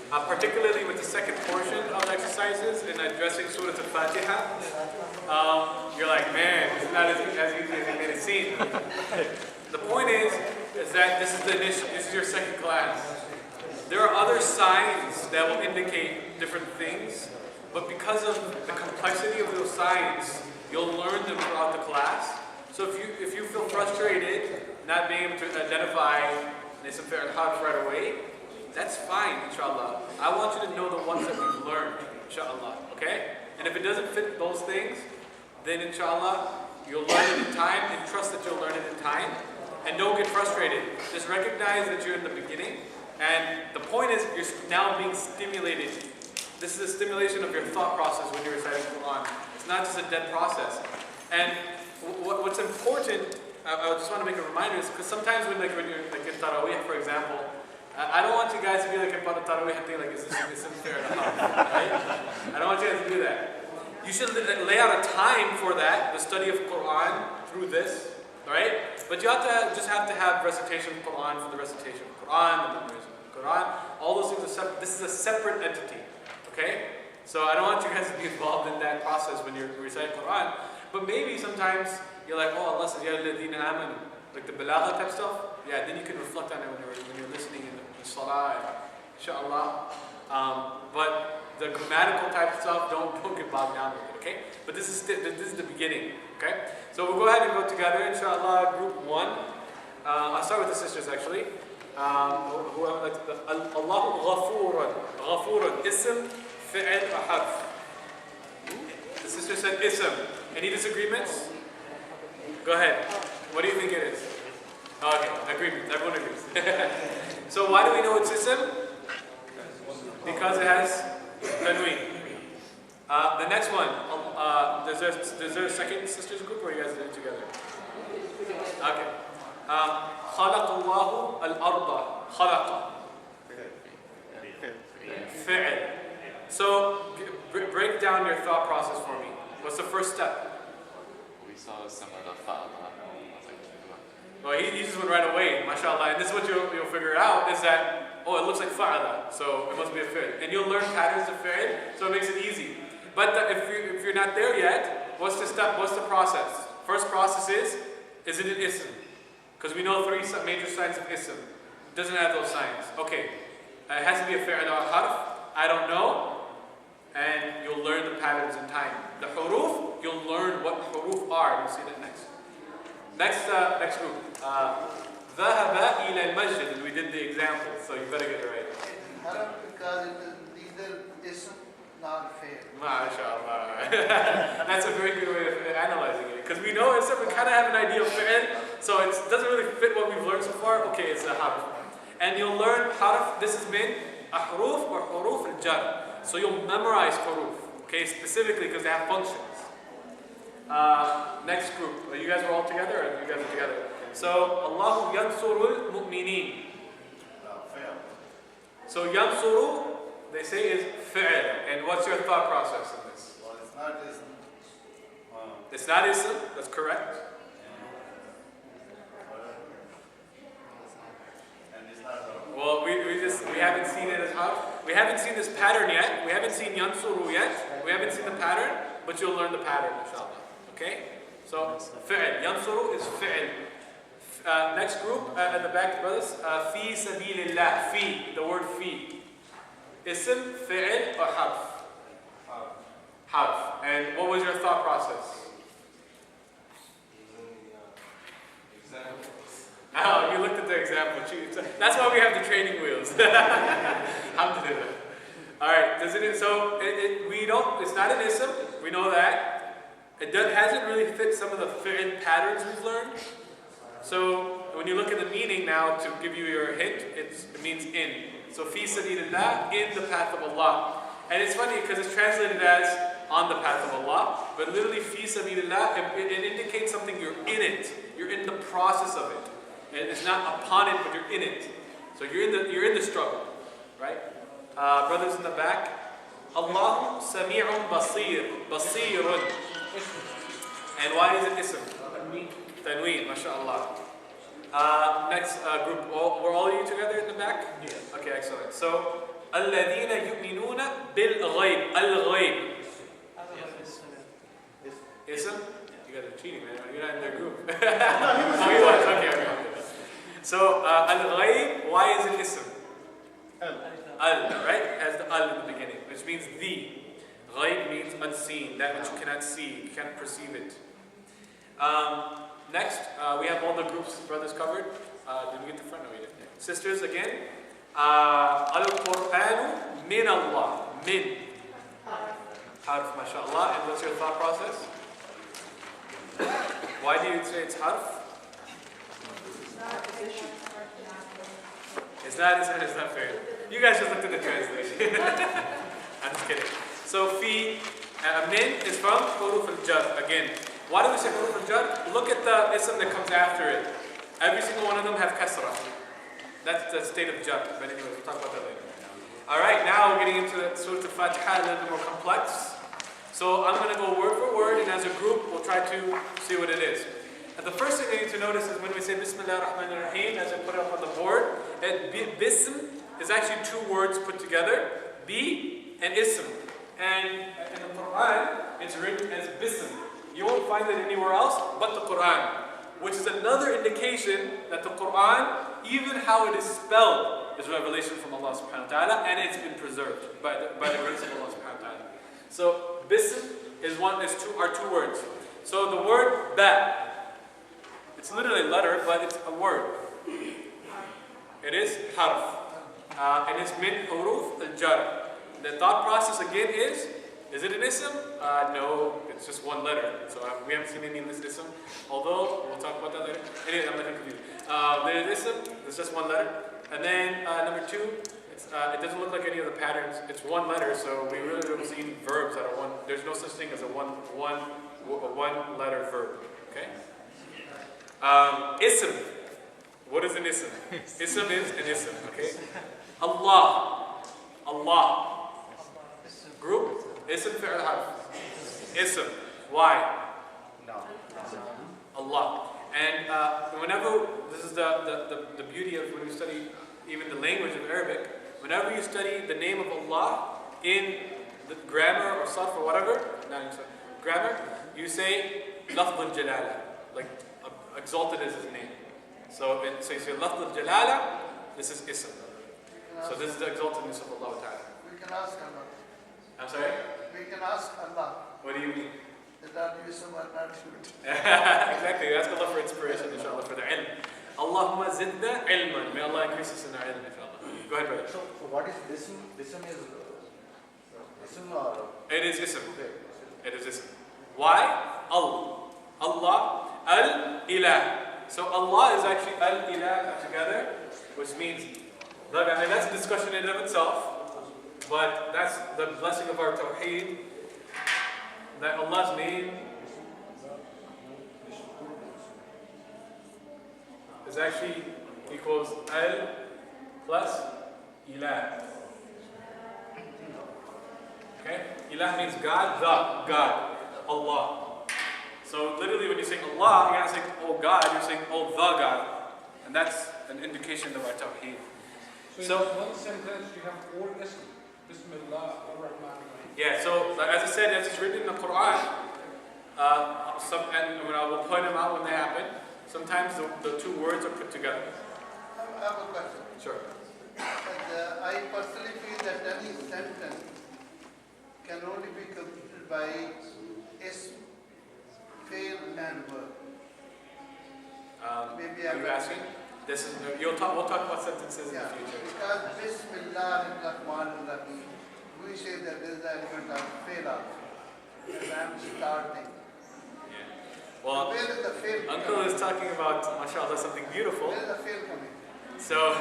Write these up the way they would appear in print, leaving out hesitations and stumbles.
particularly with the second portion of the exercises in addressing Surah Al-Fatiha. You're like, man, it's not as easy as it made it seem. The point is that this is your second class. There are other signs that will indicate different things, but because of the complexity of those signs, you'll learn them throughout the class. So if you feel frustrated not being able to identify Nism Fi'l Harf right away, that's fine, inshallah. I want you to know the ones that we've learned, inshallah, okay? And if it doesn't fit those things, then inshallah, you'll learn it in time, and trust that you'll learn it in time. And don't get frustrated. Just recognize that you're in the beginning, and the point is you're now being stimulated. This is a stimulation of your thought process when you're reciting Quran. It's not just a dead process. And what's important, I just want to make a reminder, is because sometimes when you're like in Taraweeh, for example, I don't want you guys to be like in Taraweeh and think like, is this fair enough, right? I don't want you guys to do that. You should lay out a time for that, the study of Quran through this, right? But you just have to have recitation of Quran for the recitation of Quran, the memorization of Quran. All those things are separate. This is a separate entity, okay? So I don't want you guys to be involved in that process when you're reciting Quran. But maybe sometimes you're like, oh, Allah says, Ya alladhina amanu, like the balagha type stuff. Yeah, then you can reflect on it when you're listening in salah, inshallah. But the grammatical type stuff, don't get bogged down with it, okay? But this is the beginning, okay? So we'll go ahead and go together, inshallah, group 1. I'll start with the sisters, actually. Allahu ghafurun. Ghafurun. Ism, fi'l, or harf. The sister said ism. Any disagreements? Go ahead. What do you think it is? Okay, agreement. Everyone agrees. So why do we know it's ism? Because it has tanween. The next one, is there a second sisters group, or you guys do it together? Okay. خلق الله الأرض. خلق. فعل. So break down your thought process for me. What's the first step? We saw some of the fa'ala. Well, he just went right away, mashallah. And this is what you'll figure out, is that, oh, it looks like fa'ala, so it must be a fi'l. And you'll learn patterns of fi'l, so it makes it easy. But if you're not there yet, what's the step, what's the process? First process is it an ism? Because we know 3 major signs of ism. It doesn't have those signs. Okay, it has to be a fi'l or a harf. I don't know. And you'll learn the patterns in time. The huruf, you'll learn what huruf are. You'll see that next. Next group. ذهب إلى المسجد. We did the example, so you better get it right. Harf because it is neither ism nor fi'l. MashaAllah. That's a very good way of analyzing it. Because we know it's we kind of have an idea of fi'l, so it doesn't really fit what we've learned so far. Okay, it's a harf. And you'll learn harf. This has been a huruf or huruf al-jar. So you'll memorize huruf, okay, specifically because they have functions. Next group. You guys were all together, or you guys are together? So, Allahu yansurul mu'mineen. So yansuru, they say, is fi'l. And what's your thought process in this? Well, it's not ism. It's not ism, that's correct. Well, we haven't seen it as how. We haven't seen this pattern yet. We haven't seen yansuru yet. We haven't seen the pattern, but you'll learn the pattern, inshallah. Okay? So, fi'l. Yansuru is fi'l. Next group, at the back, brothers. Fi sabilillah. Fi. The word fi. Ism, fi'l, or harf? Harf. And what was your thought process? Oh, you looked at the example. That's why we have the training wheels. Alhamdulillah. Alright, so we don't, it's not an ism, we know that. It hasn't really fit some of the fi'l patterns we've learned. So when you look at the meaning now, to give you your hint, it means in. So fi sabilillah, in the path of Allah. And it's funny because it's translated as on the path of Allah, but literally fi sabilillah, it indicates something, you're in it. You're in the process of it. And it's not upon it, but you're in it. So you're in the struggle, right? Brothers in the back. Allahu sami'un basir. Basirun. And why is it ism? Tanween, mashallah. Next group. Were all of you together in the back? Yes. Okay, excellent. So الذين يؤمنون بالغيب. الغيب. Ism? You guys are cheating, man. You're not in their group. Oh, you was. Okay. So, al-ghayb, why is it ism? Al, right? Has the al in the beginning, which means the. Ghayb means unseen, that which you cannot see, you can't perceive it. Next, we have all the groups, brothers covered. Did we get the front? No, we didn't. Sisters again. Al-Qur'anu min Allah. Min. Harf, mashallah. And what's your thought process? Why do you say it's harf? It's not fair. You guys just looked at the translation. I'm just kidding. So fi, min is from huruf al-jar. Again, why do we say huruf al-jar? Look at the ism that comes after it. Every single one of them have kasra. That's the state of jar. But anyways, we'll talk about that later. Alright, now we're getting into Surah Al-Fatiha, a little bit more complex. So I'm going to go word for word, and as a group, we'll try to see what it is. And the first thing you need to notice is when we say Bismillah ar-Rahman ar-Rahim, as I put it up on the board, bism is actually two words put together, bi and ism. And in the Quran, it's written as bism. You won't find it anywhere else but the Quran, which is another indication that the Quran, even how it is spelled, is revelation from Allah subhanahu wa ta'ala, and it's been preserved by the grace of Allah subhanahu wa ta'ala. So bism are two words. So the word ba, it's literally a letter, but it's a word. It is harf. And it's min huruf al-jar. The thought process again is it an ism? No, it's just one letter. So we haven't seen any in this ism. Although, we'll talk about that later. Anyway, I'm not confused. There's ism, it's just one letter. And then number two, it doesn't look like any of the patterns. It's one letter, so we really don't see verbs that are one. There's no such thing as a one letter verb. Okay? Ism. What is an ism? Ism is an ism. Okay? Allah. Group. Ism fi'al harf. Ism. Why? Allah. And whenever, this is the beauty of when you study even the language of Arabic, whenever you study the name of Allah in the grammar or sarf or whatever, grammar, you say lafz al-jalala, like exalted is his name. So you say lafz al-jalala, this is ism. So this is the exaltedness of Allah Ta'ala. We can ask Allah. I'm sorry? We can ask Allah. What do you mean? That you someone not shoot. Exactly. Ask Allah for inspiration, inshallah, for the ilm. Allahumma zidna ilman. May Allah increase us in our ilm, inshallah. Go ahead, brother. So what is ism? Ism is ism or? It is ism. It is ism. Why? Allah. Al-ilah. So Allah is actually al-ilah together, which means, look, I mean, that's a discussion in and of itself, but that's the blessing of our tawheed, that Allah's name is actually equals al plus ilah. Okay? Ilah means God, God, Allah. So literally when you're saying Allah, you're not saying oh God, you're saying oh the God. And that's an indication of our tawheed. So in one sentence you have all ism. Bismillah ar-Rahman ar-Rahim. Yeah, so as I said, as it's written in the Quran, and when I will point them out when they happen, sometimes the two words are put together. I have a question. Sure. I personally feel that any sentence can only be completed by ism, fail, and verb. Maybe are you asking? This is we'll talk about sentences in the future. Because Bismillah ar-Rahman ar-Rahim, we say that there is an element of fail also. And I'm starting. Yeah. Well, where is the fail Uncle coming? is talking about, mashallah, something beautiful. Where is the fail coming? So,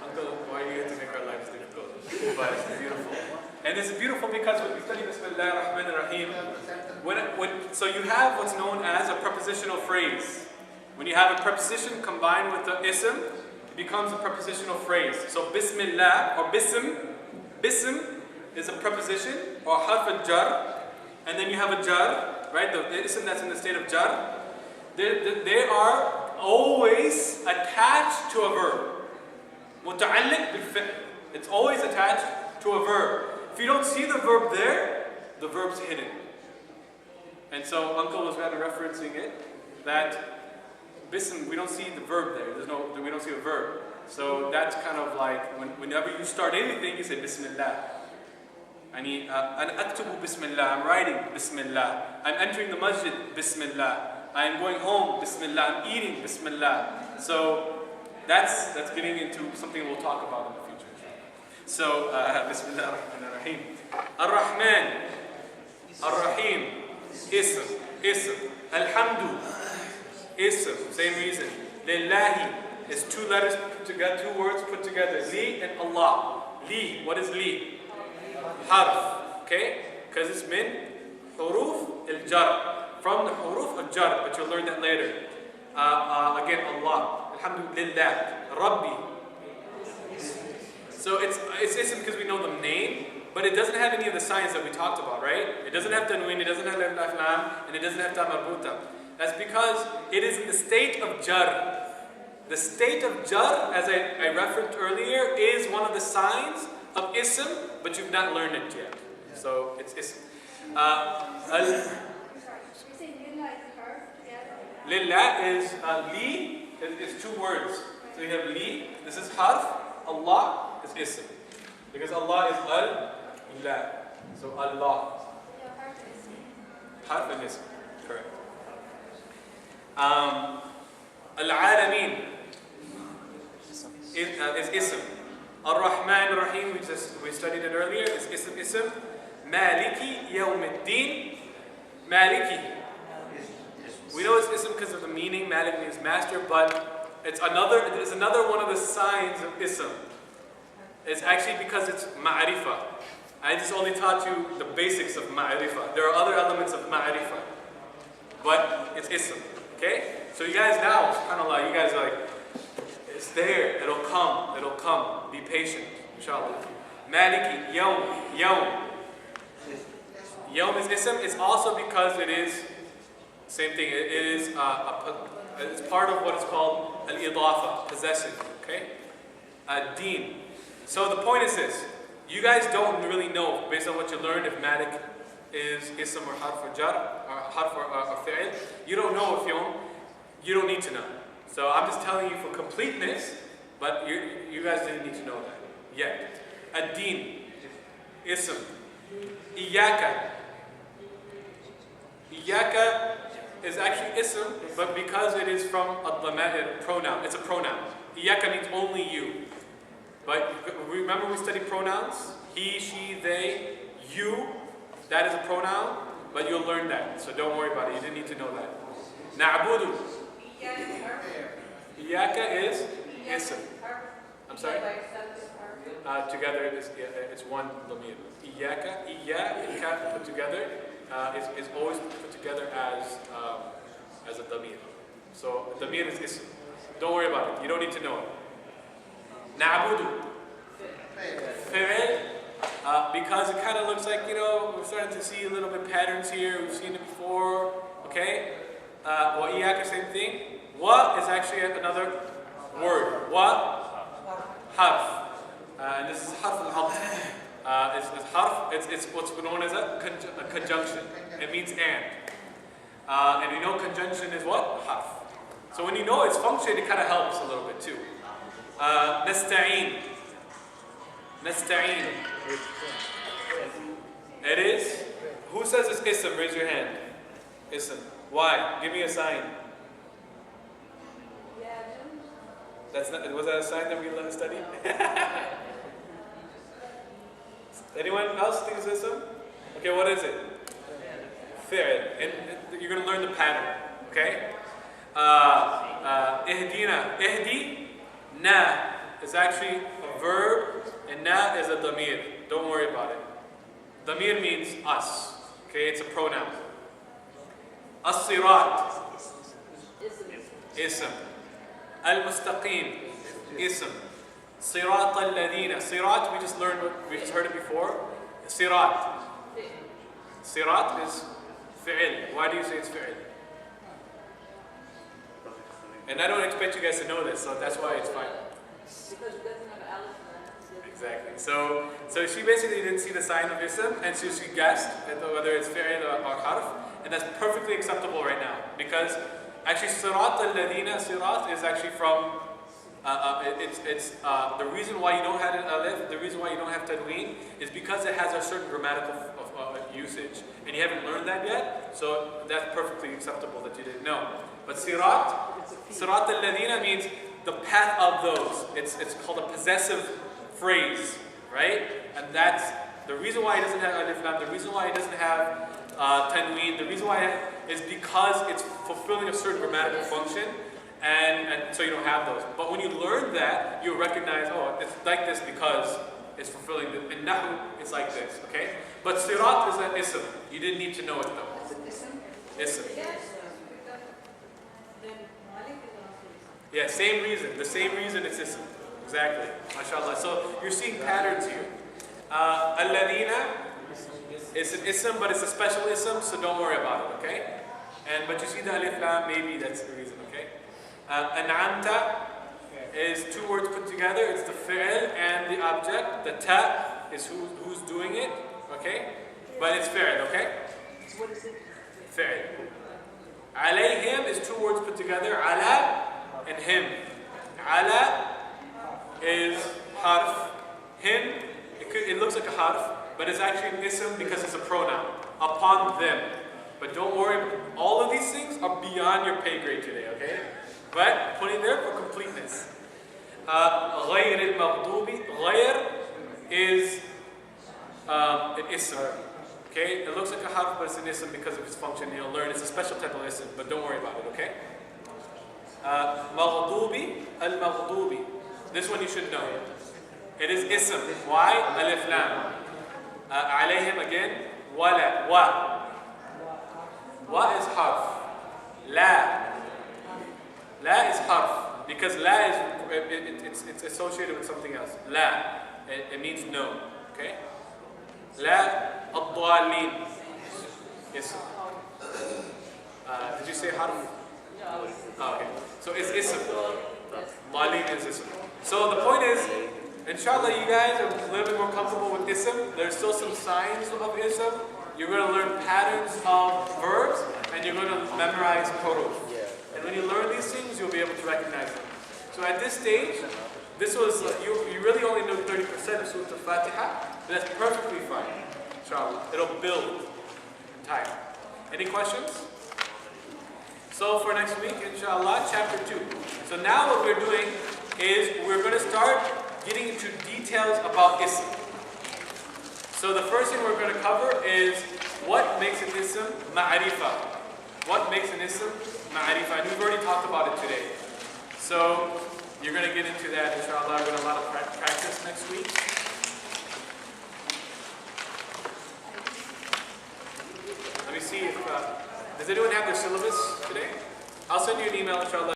Uncle, why do you have to make our lives difficult? But it's beautiful. And it's beautiful because when we study Bismillah ar-Rahman ar-Rahim, so you have what's known as a prepositional phrase. When you have a preposition combined with the ism, it becomes a prepositional phrase. So Bismillah or bism is a preposition or harf al-jar, and then you have a jar, right? The ism that's in the state of jar. They are always attached to a verb. متعلق بالفعل. It's always attached to a verb. If you don't see the verb there, the verb's hidden. And so Uncle was kind of referencing it, that bism, we don't see the verb there. We don't see a verb. So that's kind of like, whenever you start anything, you say Bismillah. أنا أكتب بسم الله. I'm writing Bismillah. I'm entering the masjid Bismillah. I'm going home Bismillah. I'm eating Bismillah. So that's getting into something we'll talk about in the future. So Bismillah ar-Rahman ar-Rahim. Ar-Rahman, Ar-Rahim, Ism. Alhamdu, Ism, same reason. Lillahi is two letters put together, two words put together. Li and Allah. Li, what is li? Harf, okay? Because it's min huruf al-jar. From the huruf al-jar, but you'll learn that later. Again, Allah. Alhamdulillah. Rabbi. So it's ism because we know the name, but it doesn't have any of the signs that we talked about, right? It doesn't have tanween, it doesn't have alif lam, and it doesn't have ta marbuta. That's because it is in the state of jar. The state of jar, as I referenced earlier, is one of the signs of ism, but you've not learned it yet. So it's ism. Lillah is li, is two words. So you have li, this is harf, Allah is ism. Because Allah is al-la. So Allah. Harf and ism, correct. Al-Alameen is ism. Ar-Rahman Ar-Rahim, we studied it earlier, is ism. Maliki Yawmiddin. Maliki. We know it's ism because of the meaning. Malik means master, but it's another one of the signs of ism. It's actually because it's ma'rifah. I just only taught you the basics of ma'rifah. There are other elements of ma'rifah, but it's ism. Okay? So you guys now, subhanAllah, you guys are like, it's there, it'll come, be patient, inshallah. Maliki, Yawm. Yawm is ism, it's also because it is, same thing, it is it's part of what is called al-idafa, possession, okay? Deen. So the point is this, you guys don't really know, based on what you learned, if Malik is ism or harf or jar, or harf or fi'il. You don't know if you don't need to know. So I'm just telling you for completeness, but you guys didn't need to know that yet. Ad-Din, ism. Iyaka. Iyaka is actually ism, but because it is from a pronoun, it's a pronoun. Iyaka means only you. But remember we studied pronouns? He, she, they, you. That is a pronoun, but you'll learn that. So don't worry about it. You didn't need to know that. Na'budu. Iyaka is ism. I'm sorry? Together it's one lamir. Iyaka, and ka put together is always put together as a damir. So damir is ism. Don't worry about it. You don't need to know it. Na'budu. Fi'il. Because it kind of looks like, we're starting to see a little bit patterns here. We've seen it before. Okay? Wa iyaka, same thing. Wa is actually another word. Wa, harf. And this is harf al-hamd. It's harf, it's what's known as a conjunction. It means and. And you know conjunction is what? Harf. So when you know its function, it kind of helps a little bit too. Nasta'een. Nasta'een. It is? Who says it's ism? Raise your hand. Ism. Why? Give me a sign. Was that a sign that we studied? Anyone else think it's ism? Okay, what is it? Fi'il. And you're going to learn the pattern. Okay? Ihdina. Ihdi. Na is actually a verb, and na is a damir. Don't worry about it. Damir means us. Okay, it's a pronoun. As-sirat. Ism. Al-mustaqim. Ism. Sirat al-ladina. Sirat, we just heard it before. Sirat. Sirat is fi'il. Why do you say it's fi'il? And I don't expect you guys to know this, so that's why it's fine. Because it doesn't have alif. Exactly. So she basically didn't see the sign of ism, and so she guessed whether it's fi'l or harf, and that's perfectly acceptable right now, because actually sirat al-ladina, sirat is actually from, it's the reason why you don't have an alif, the reason why you don't have tanween, is because it has a certain grammatical usage, and you haven't learned that yet, so that's perfectly acceptable that you didn't know. But sirat al-ladina means the path of those. It's called a possessive phrase, right? And that's the reason why it doesn't have alif lam, the reason why it doesn't have tanween, the reason why is because it's fulfilling a certain grammatical function, and so you don't have those. But when you learn that, you recognize, oh, it's like this because it's fulfilling the, in nahu, it's like this, okay? But sirat is an ism. You didn't need to know it though. Ism. Yeah, same reason. The same reason it's ism. Exactly. MashaAllah. So you're seeing patterns here. Al-ladina is an ism, but it's a special ism, so don't worry about it, okay? But you see the alif lam, maybe that's the reason, okay? An'amta is two words put together. It's the fi'l and the object. The ta is who's doing it, okay? But it's fi'l, okay? What is it? Fi'l. Alayhim is two words put together. Ala and him. Ala is harf. Him, it looks like a harf, but it's actually an ism because it's a pronoun. Upon them. But don't worry, all of these things are beyond your pay grade today, okay? But put it there for completeness. غير المغضوب. غير is an ism. Okay? It looks like a harf, but it's an ism because of its function. You'll learn it's a special type of ism, but don't worry about it, okay? مغضوبي. المغضوبي. This one you should know. It is ism. Why? Alif lam. عليهم again. ولا. Wa. Wa is harf. La. La is harf. Because la is, it's associated with something else. La. It means no. Okay? La. الضالين. Ism. Did you say harf? Oh, okay. So it's ism. ضالين is ism. So the point is, inshallah, you guys are a little bit more comfortable with ism. There's still some signs of ism. You're going to learn patterns of verbs, and you're going to memorize huruf. And when you learn these things, you'll be able to recognize them. So at this stage, this was, you really only know 30% of Surah Al-Fatiha, but that's perfectly fine. Inshallah. It'll build in time. Any questions? So for next week, inshallah, chapter 2. So now what we're doing is we're going to start getting into details about ism. So the first thing we're going to cover is what makes an ism ma'arifa. What makes an ism ma'arifa? And we've already talked about it today. So you're going to get into that, inshallah. We're going to have a lot of practice next week. Let me see if, does anyone have their syllabus today? I'll send you an email, inshallah.